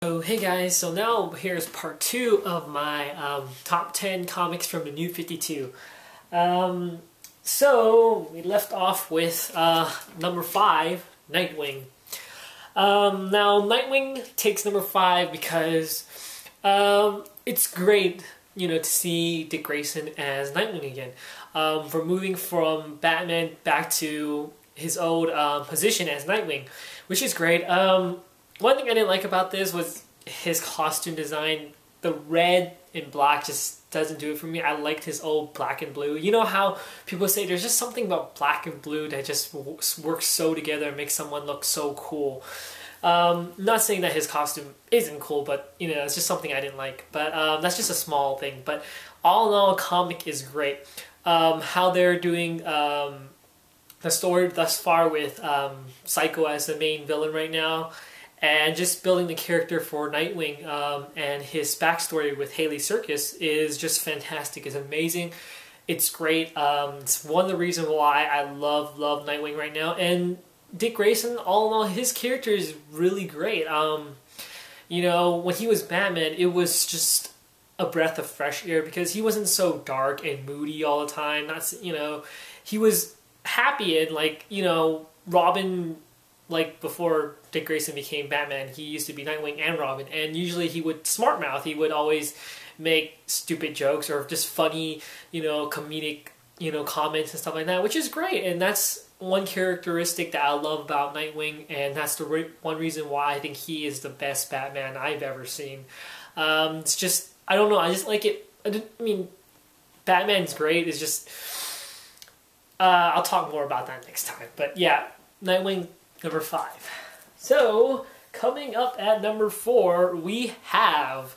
Oh, hey guys, so now here's part 2 of my top 10 comics from the New 52. So we left off with number 5, Nightwing. Now Nightwing takes number 5 because it's great, to see Dick Grayson as Nightwing again. For moving from Batman back to his old position as Nightwing, which is great. One thing I didn't like about this was his costume design. The red and black just doesn't do it for me. I liked his old black and blue. You know how people say there's just something about black and blue that just works so together and makes someone look so cool. Not saying that his costume isn't cool, but it's just something I didn't like. But that's just a small thing. But all in all, comic is great. How they're doing the story thus far with Psycho as the main villain right now, and just building the character for Nightwing and his backstory with Hayley Circus is just fantastic. It's amazing. It's great. It's one of the reasons why I love Nightwing right now. And Dick Grayson, all in all, his character is really great. When he was Batman, it was just a breath of fresh air because he wasn't so dark and moody all the time. He was happy and Robin. Like before Dick Grayson became Batman, he used to be Nightwing and Robin, and usually he would smart mouth. He would always make stupid jokes or just funny, comedic, comments and stuff like that, which is great. And that's one characteristic that I love about Nightwing, and that's the one reason why I think he is the best Batman I've ever seen. It's just, I don't know, I just like it. Batman's great. It's just, I'll talk more about that next time. But yeah, Nightwing. Number 5. So, coming up at number 4, we have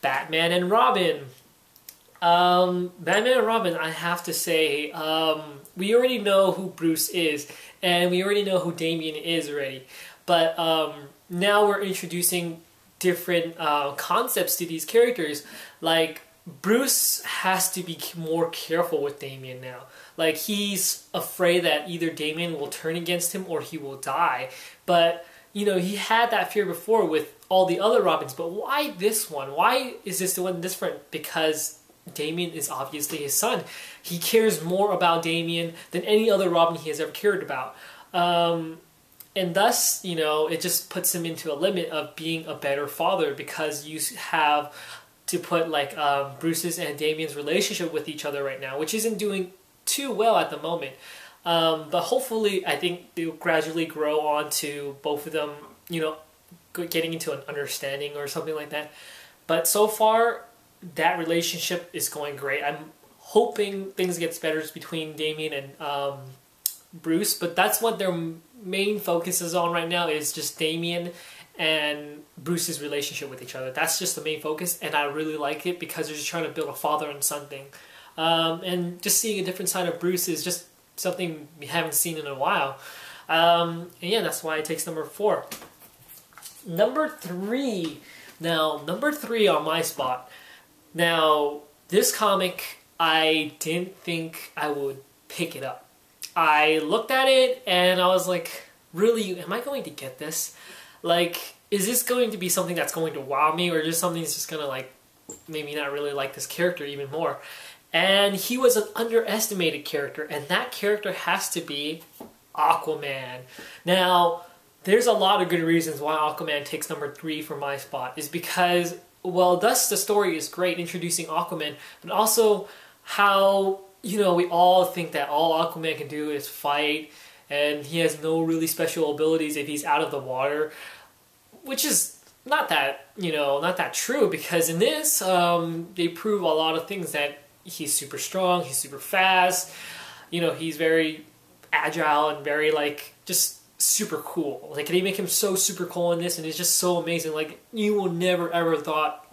Batman and Robin. Batman and Robin, I have to say, we already know who Bruce is, and we already know who Damian is already. But now we're introducing different concepts to these characters. Like, Bruce has to be more careful with Damian now. Like, he's afraid that either Damian will turn against him or he will die. But, he had that fear before with all the other Robins. But why this one? Why is this the one different? Because Damian is obviously his son. He cares more about Damian than any other Robin he has ever cared about. And thus, it just puts him into a limit of being a better father because you have to put, Bruce's and Damian's relationship with each other right now, which isn't doing too well at the moment, but hopefully I think they'll gradually grow on to both of them, getting into an understanding or something like that. But so far, that relationship is going great. I'm hoping things get better between Damian and Bruce, but that's what their main focus is on right now, is just Damian and Bruce's relationship with each other. That's just the main focus, and I really like it because they're just trying to build a father and son thing. And just seeing a different side of Bruce is just something we haven't seen in a while. And yeah, that's why it takes number 4. Number 3. Now, number 3 on my spot. Now, this comic, I didn't think I would pick it up. I looked at it and I was like, really, am I going to get this? Like, is this going to be something that's going to wow me, or just something that's just going to, maybe not really like this character even more? And he was an underestimated character, and that character has to be Aquaman. Now, there's a lot of good reasons why Aquaman takes number 3 for my spot. Is because, well, thus the story is great, introducing Aquaman, but also how, we all think that all Aquaman can do is fight, and he has no really special abilities if he's out of the water, which is not that, not that true, because in this, they prove a lot of things, that he's super strong, he's super fast, he's very agile and very, just super cool. They make him so super cool in this, and it's just so amazing. You will never ever thought,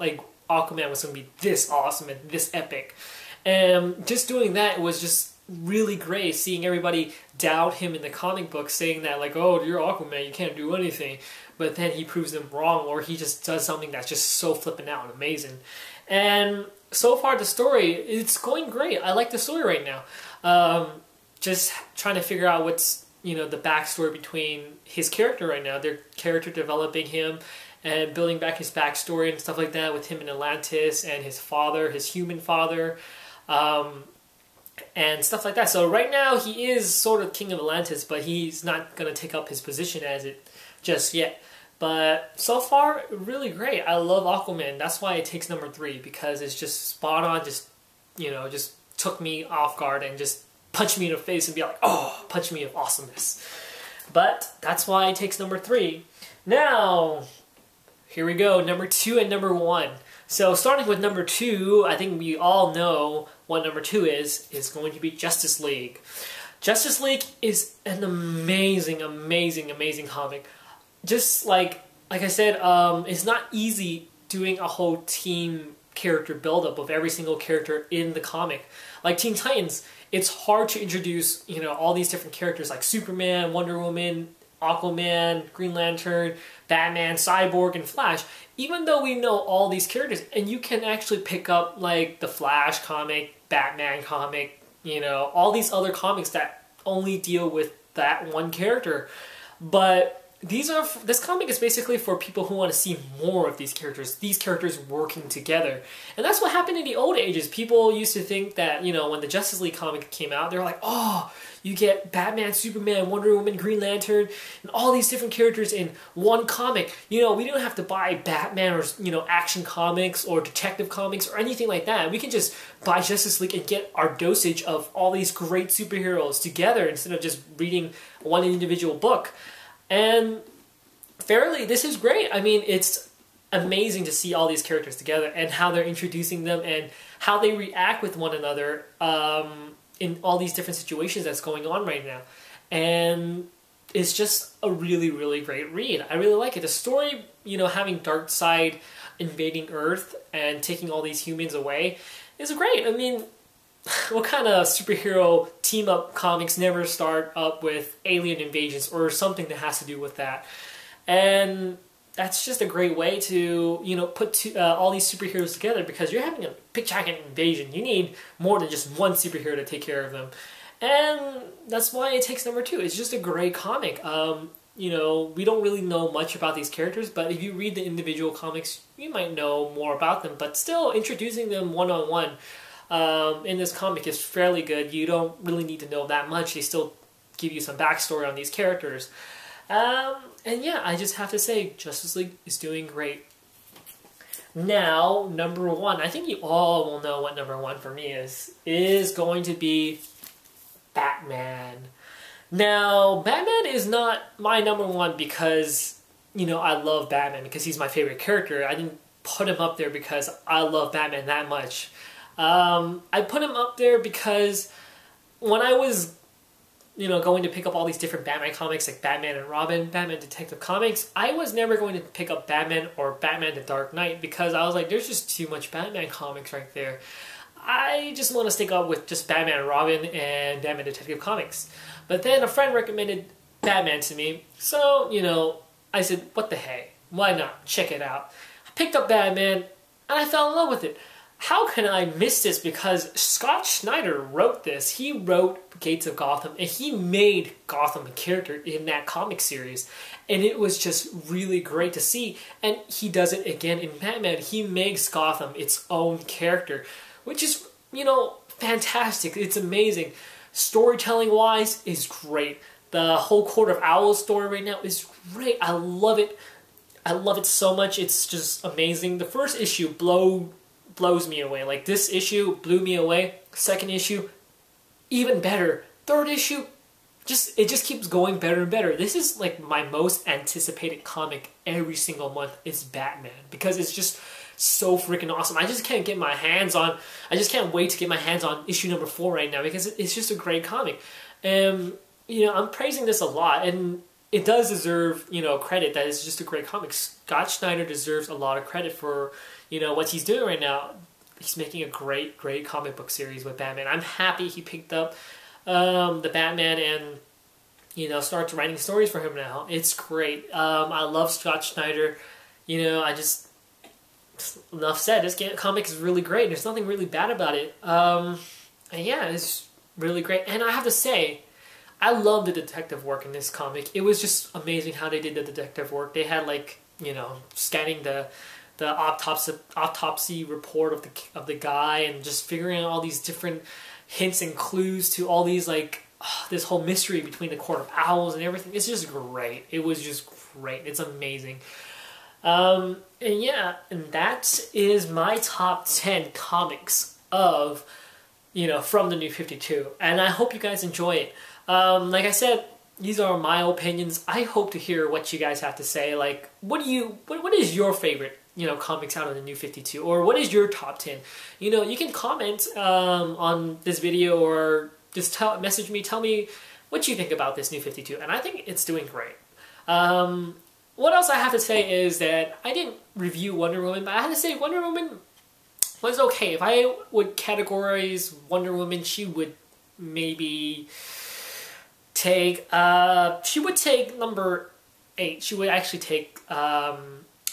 Aquaman was going to be this awesome and this epic. And just doing that was just really great, seeing everybody doubt him in the comic book, saying that, oh, you're Aquaman, you can't do anything. But then he proves them wrong, or he just does something that's just so flippin' out and amazing. And so far, the story, it's going great. I like the story right now. Just trying to figure out what's, the backstory between his character right now. They're character developing him, and building back his backstory and stuff like that with him in Atlantis and his father, his human father, and stuff like that. So right now he is sort of king of Atlantis, but he's not going to take up his position as it just yet. But so far, really great. I love Aquaman. That's why it takes number 3, because it's just spot on. Just, just took me off guard and just punched me in the face and be like, oh, punch me of awesomeness. But that's why it takes number 3. Now, here we go. Number 2 and number 1. So starting with number 2, I think we all know what number 2 is going to be Justice League. Justice League is an amazing, amazing, amazing comic. Just like I said, it's not easy doing a whole team character buildup of every single character in the comic. Like Teen Titans, it's hard to introduce, all these different characters like Superman, Wonder Woman, Aquaman, Green Lantern, Batman, Cyborg, and Flash. Even though we know all these characters, and you can actually pick up like the Flash comic, Batman comic, all these other comics that only deal with that one character. But this comic is basically for people who want to see more of these characters working together. And that's what happened in the old ages. People used to think that, when the Justice League comic came out, they were like, oh, you get Batman, Superman, Wonder Woman, Green Lantern, and all these different characters in one comic. We don't have to buy Batman or, Action Comics or Detective Comics or anything like that. We can just buy Justice League and get our dosage of all these great superheroes together instead of just reading one individual book. And fairly, this is great. I mean, it's amazing to see all these characters together and how they're introducing them and how they react with one another in all these different situations that's going on right now. And it's just a really, really great read. I really like it. The story, having Darkseid invading Earth and taking all these humans away is great. I mean, what kind of superhero team-up comics never start up with alien invasions or something that has to do with that? And that's just a great way to, put all these superheroes together, because you're having a big giant invasion. You need more than just one superhero to take care of them. And that's why it takes number 2. It's just a great comic. We don't really know much about these characters, but if you read the individual comics, you might know more about them. But still, introducing them one-on-one in this comic is fairly good. You don't really need to know that much. They still give you some backstory on these characters. And yeah, I just have to say, Justice League is doing great. Now, number 1. I think you all will know what number 1 for me is going to be Batman. Now, Batman is not my number 1 because, I love Batman, because he's my favorite character. I didn't put him up there because I love Batman that much. I put him up there because when I was, going to pick up all these different Batman comics like Batman and Robin, Batman Detective Comics, I was never going to pick up Batman or Batman the Dark Knight because I was like, there's just too much Batman comics right there. I just want to stick up with just Batman and Robin and Batman Detective Comics. But then a friend recommended Batman to me, so, I said, what the heck, why not, check it out. I picked up Batman, and I fell in love with it. How can I miss this? Because Scott Snyder wrote this. He wrote Gates of Gotham, and he made Gotham a character in that comic series. And it was just really great to see. And he does it again in Batman. He makes Gotham its own character, which is, fantastic. It's amazing. Storytelling-wise is great. The whole Court of Owls story right now is great. I love it. I love it so much. It's just amazing. The first issue blows me away. Like, this issue blew me away. Second issue, even better. Third issue, it just keeps going better and better. This is like my most anticipated comic every single month is Batman, because it's just so freaking awesome. I just can't wait to get my hands on issue number 4 right now, because it's just a great comic. And, I'm praising this a lot, and it does deserve, credit that it's just a great comic. Scott Snyder deserves a lot of credit for, what he's doing right now. He's making a great, great comic book series with Batman. I'm happy he picked up the Batman and, starts writing stories for him now. It's great. I love Scott Snyder. Enough said. This comic is really great. There's nothing really bad about it. And yeah, it's really great. And I have to say, I love the detective work in this comic. It was just amazing how they did the detective work. They had scanning the autopsy report of the guy, and just figuring out all these different hints and clues to all these this whole mystery between the Court of Owls and everything. It's just great. It was just great. It's amazing. And yeah, and that is my top 10 comics of, from the New 52. And I hope you guys enjoy it. Like I said, these are my opinions. I hope to hear what you guys have to say. Like, what is your favorite, comics out of the New 52? Or what is your top 10? You can comment on this video, or just message me, tell me what you think about this New 52. And I think it's doing great. What else I have to say is that I didn't review Wonder Woman, but I have to say Wonder Woman was okay. If I would categorize Wonder Woman, she would maybe take, she would take number 8. She would actually take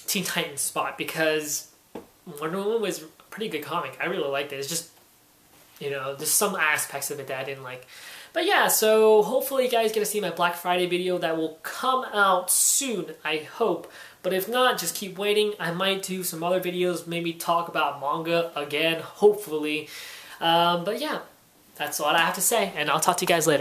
Teen Titans' spot, because Wonder Woman was a pretty good comic. I really liked it. It's just, just some aspects of it that I didn't like. But yeah, so hopefully you guys get to see my Black Friday video that will come out soon, I hope. But if not, just keep waiting. I might do some other videos, maybe talk about manga again, hopefully. But yeah, that's all I have to say, and I'll talk to you guys later.